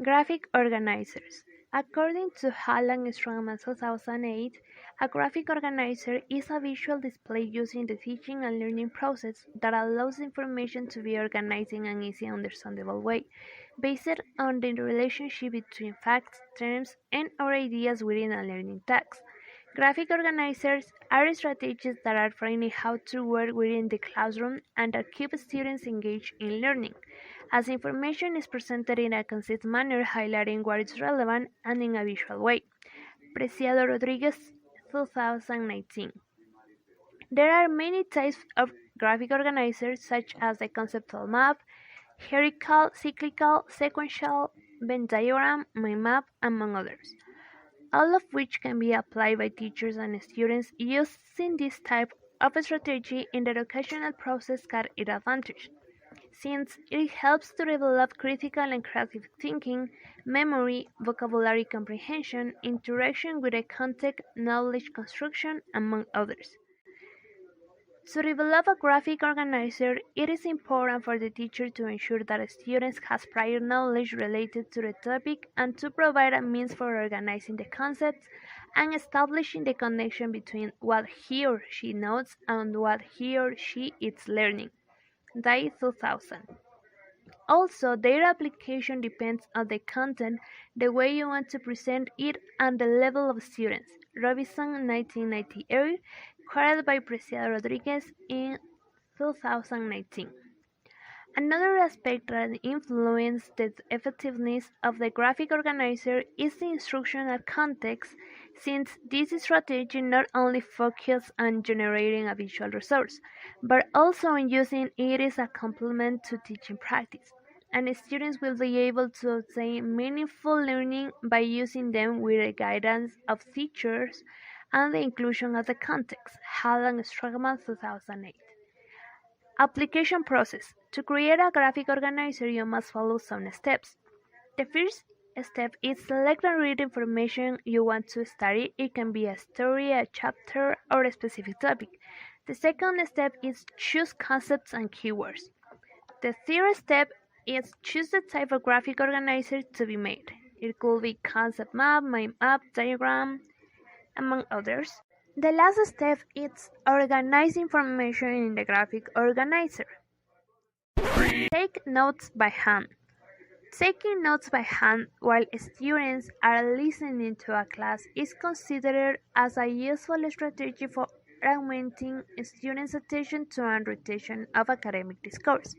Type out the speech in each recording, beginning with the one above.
Graphic organizers. According to Hallam Strongman 2008, a graphic organizer is a visual display using the teaching and learning process that allows information to be organized in an easy understandable way, based on the relationship between facts, terms, and/or ideas within a learning text. Graphic organizers are strategies that are training how to work within the classroom and that keep students engaged in learning, as information is presented in a concise manner, highlighting what is relevant and in a visual way. Preciado Rodriguez, 2019. There are many types of graphic organizers, such as the conceptual map, hierarchical, cyclical, sequential, Venn diagram, mind map, among others, all of which can be applied by teachers and students using this type of strategy in the educational process can its advantage, since it helps to develop critical and creative thinking, memory, vocabulary comprehension, interaction with the context, knowledge construction, among others. To develop a graphic organizer, it is important for the teacher to ensure that students has prior knowledge related to the topic and to provide a means for organizing the concepts and establishing the connection between what he or she knows and what he or she is learning. Day 2000. Also, their application depends on the content, the way you want to present it, and the level of students. Robinson, 1998, quoted by Preciado Rodriguez in 2019. Another aspect that influences the effectiveness of the graphic organizer is the instructional context, since this strategy not only focuses on generating a visual resource, but also on using it as a complement to teaching practice. And students will be able to obtain meaningful learning by using them with the guidance of teachers and the inclusion of the context. Hallam Strugman 2008. Application process. To create a graphic organizer, you must follow some steps. The first step is select and read information you want to study. It can be a story, a chapter, or a specific topic. The second step is choose concepts and keywords. The third step is choose the type of graphic organizer to be made. It could be concept map, mind map, diagram, among others. The last step is organize information in the graphic organizer. Take notes by hand. Taking notes by hand while students are listening to a class is considered as a useful strategy for augmenting students' attention to and retention of academic discourse.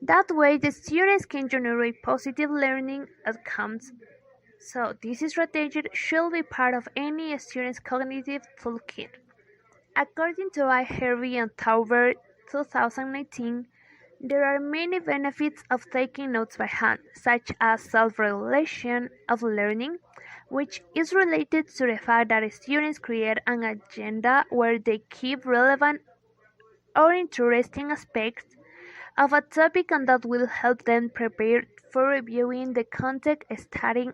That way, the students can generate positive learning outcomes. So, this strategy should be part of any student's cognitive toolkit. According to I. Hervey and Tauber 2019, there are many benefits of taking notes by hand, such as self-regulation of learning, which is related to the fact that students create an agenda where they keep relevant or interesting aspects of a topic and that will help them prepare for reviewing the content, studying,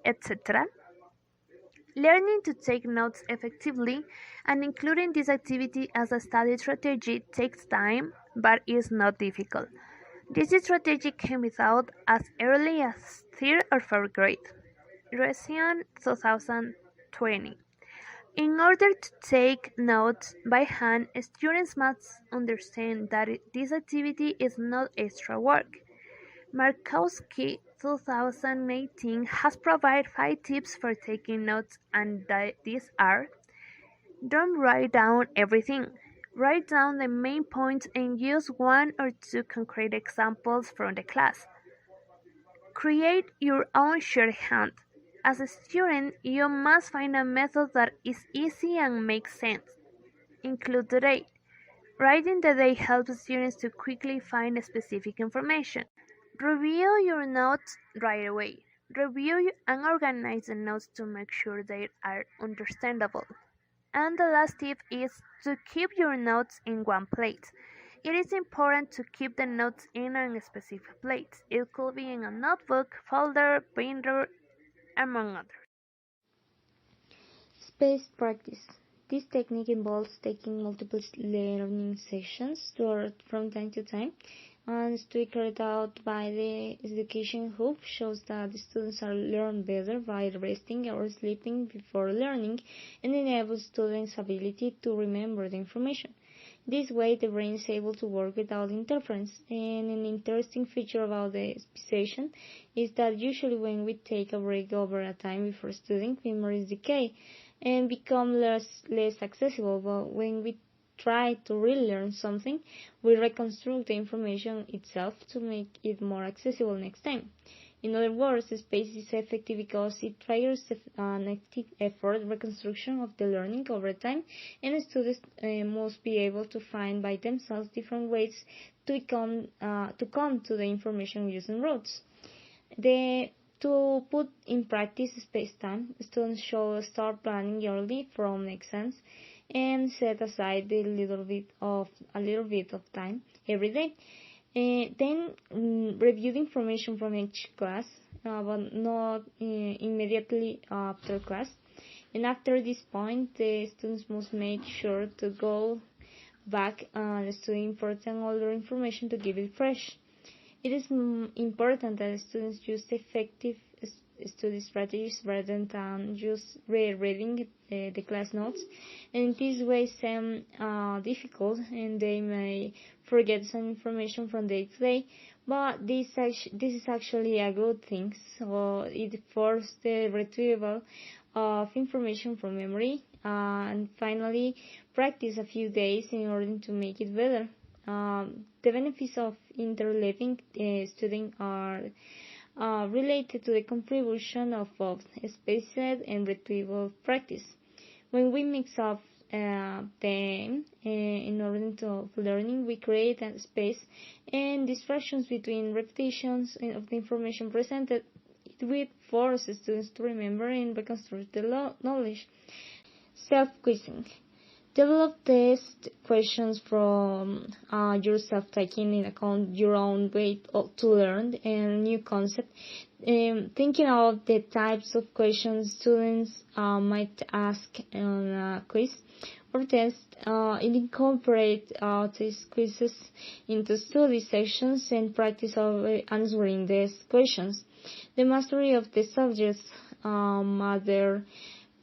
etc. Learning to take notes effectively and including this activity as a study strategy takes time but is not difficult. This strategy can be taught as early as 3rd or 4th grade. Recian 2020. In order to take notes by hand, students must understand that this activity is not extra work. Markowski 2018 has provided 5 tips for taking notes, and these are: don't write down everything. Write down the main points and use 1 or 2 concrete examples from the class. Create your own shorthand. As a student, you must find a method that is easy and makes sense. Include the date. Writing the day helps students to quickly find specific information. Review your notes right away. Review and organize the notes to make sure they are understandable. And the last tip is to keep your notes in one place. It is important to keep the notes in a specific place. It could be in a notebook, folder, binder, among others. Spaced practice. This technique involves taking multiple learning sessions from time to time And study carried out by the Education Hub shows that the students are learn better by resting or sleeping before learning and enables students' ability to remember the information. This way, the brain is able to work without interference. And an interesting feature about the session is that usually when we take a break over a time before studying, memories decay and become less accessible. But when we try to relearn something, we reconstruct the information itself to make it more accessible next time. In other words, space is effective because it triggers an active effort reconstruction of the learning over time, and students must be able to find by themselves different ways to come to the information using routes. To put in practice space-time, students should start planning early from exams and set aside a little bit of time every day. Then review the information from each class, but not immediately after class. And after this point, the students must make sure to go back and study important older information to keep it fresh. It is important that students use effective study strategies rather than just rereading the class notes, and this way seem difficult and they may forget some information from day to day, but this is actually a good thing, so it forces the retrieval of information from memory, and finally practice a few days in order to make it better. The benefits of interleaving studying are related to the contribution of both spaced and retrieval practice. When we mix up them in order to learning, we create a space and distractions between repetitions of the information presented. It will force students to remember and reconstruct the knowledge. Self-quizzing. Develop test questions from yourself, taking into account your own way to learn and new concept. Thinking of the types of questions students might ask on a quiz or test, it incorporate these quizzes into study sessions and practice of answering these questions. The mastery of the subjects matter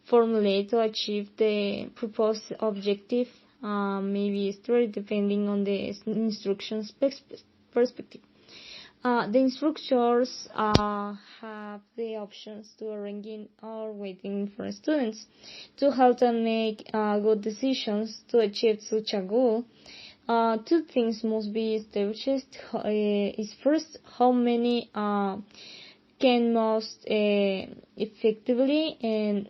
formulate to achieve the proposed objective may be stored depending on the instructions perspective. The instructors have the options to arranging or waiting for students to help them make good decisions to achieve such a goal. Two things must be established. Is first, how many can most effectively and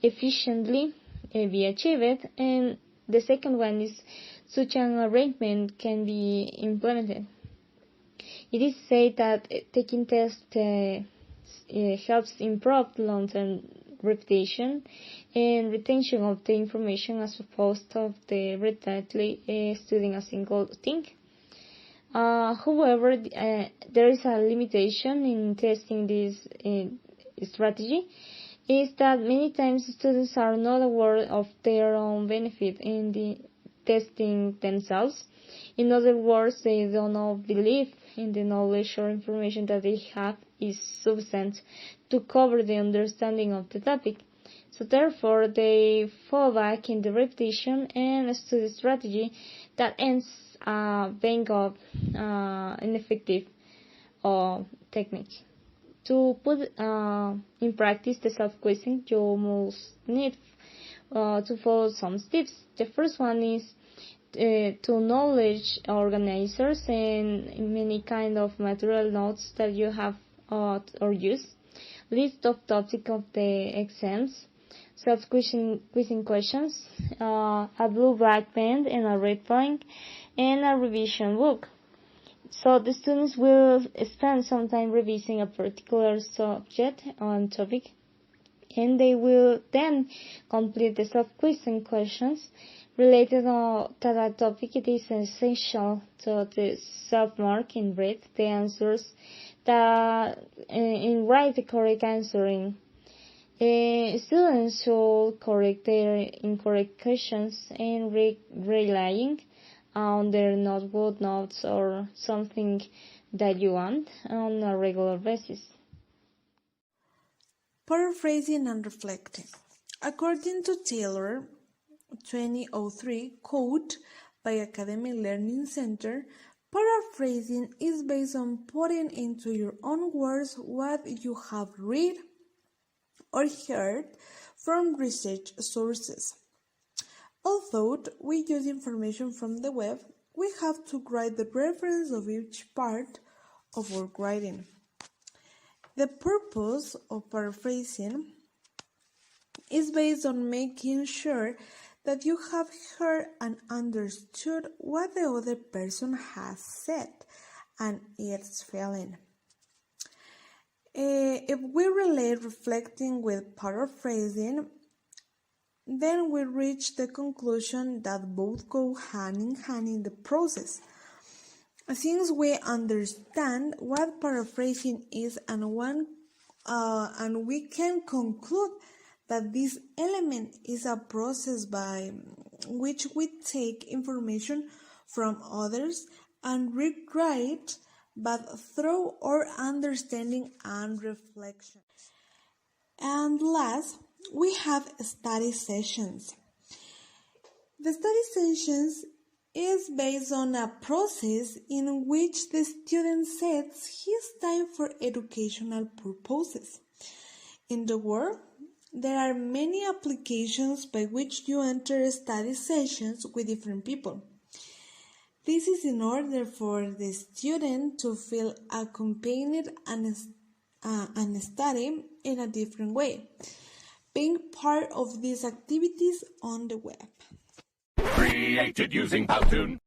efficiently be achieved, and the second one is such an arrangement can be implemented. It is said that taking tests helps improve long-term repetition and retention of the information as opposed to the repeatedly studying a single thing. However, there is a limitation in testing this strategy, is that many times students are not aware of their own benefit in the testing themselves. In other words, they do not believe in the knowledge or information that they have is sufficient to cover the understanding of the topic. So therefore, they fall back in the repetition and study strategy that ends being of ineffective technique. To put in practice the self-quizzing, you must need to follow some steps. The first one is to knowledge organizers and many kind of material notes that you have or use. List of topic of the exams, self-quizzing questions, a blue-black pen and a red pen, and a revision book. So the students will spend some time revising a particular subject on topic, and they will then complete the self-quizzing questions related to that topic. It is essential to the self-mark in red the answers that in write the correct answering. Students should correct their incorrect questions and relying on their notebook, notes, or something that you want on a regular basis. Paraphrasing and reflecting. According to Taylor 2003 quote by Academic Learning Center, paraphrasing is based on putting into your own words what you have read or heard from research sources. Although we use information from the web, we have to write the reference of each part of our writing. The purpose of paraphrasing is based on making sure that you have heard and understood what the other person has said and its feeling. If we relate reflecting with paraphrasing, then we reach the conclusion that both go hand in hand in the process. Since we understand what paraphrasing is and we can conclude that this element is a process by which we take information from others and rewrite, but through our understanding and reflection. And last, we have study sessions. The study sessions is based on a process in which the student sets his time for educational purposes. In the world, there are many applications by which you enter study sessions with different people. This is in order for the student to feel accompanied and study in a different way, being part of these activities on the web. Created using Powtoon.